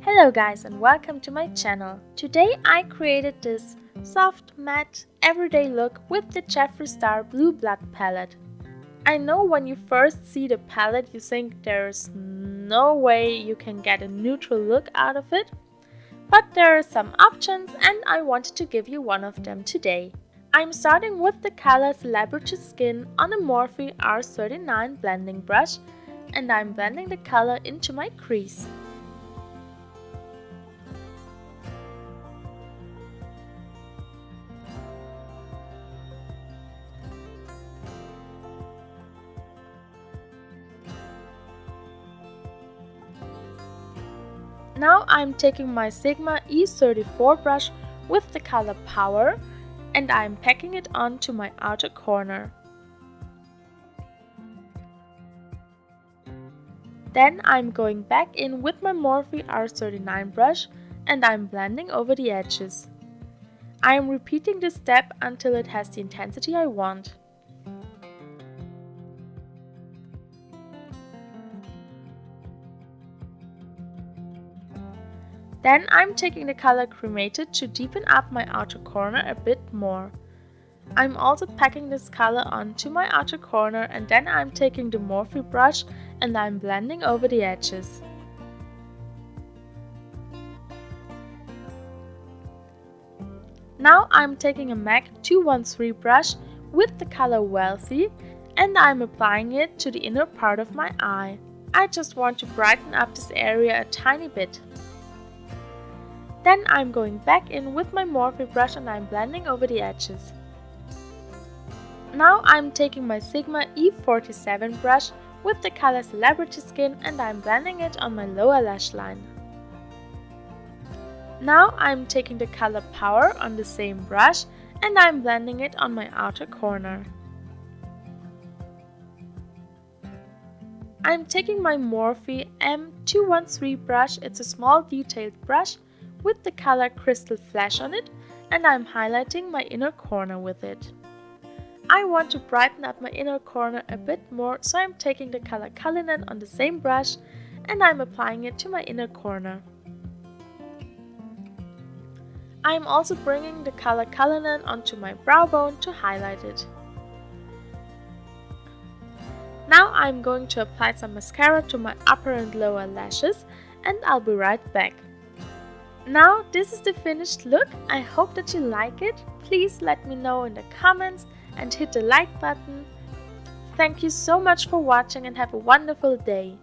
Hello guys and welcome to my channel. Today I created this soft, matte, everyday look with the Jeffree Star Blue Blood palette. I know when you first see the palette you think there's no way you can get a neutral look out of it, but there are some options and I wanted to give you one of them today. I'm starting with the color Celebrity Skin on a Morphe R39 blending brush, and I'm blending the color into my crease. Now I'm taking my Sigma E34 brush with the color Power and I'm packing it onto my outer corner. Then I'm going back in with my Morphe R39 brush and I'm blending over the edges. I am repeating this step until it has the intensity I want. Then I'm taking the color Cremated to deepen up my outer corner a bit more. I'm also packing this color onto my outer corner and then I'm taking the Morphe brush and I'm blending over the edges. Now I'm taking a MAC 213 brush with the color Wealthy and I'm applying it to the inner part of my eye. I just want to brighten up this area a tiny bit. Then I'm going back in with my Morphe brush and I'm blending over the edges. Now I'm taking my Sigma E47 brush with the color Celebrity Skin and I'm blending it on my lower lash line. Now I'm taking the color Power on the same brush and I'm blending it on my outer corner. I'm taking my Morphe M213 brush, it's a small detailed brush, with the color Crystal Flash on it and I'm highlighting my inner corner with it. I want to brighten up my inner corner a bit more, so I'm taking the color Cullinan on the same brush and I'm applying it to my inner corner. I'm also bringing the color Cullinan onto my brow bone to highlight it. Now I'm going to apply some mascara to my upper and lower lashes and I'll be right back. Now this is the finished look. I hope that you like it. Please let me know in the comments and hit the like button. Thank you so much for watching and have a wonderful day.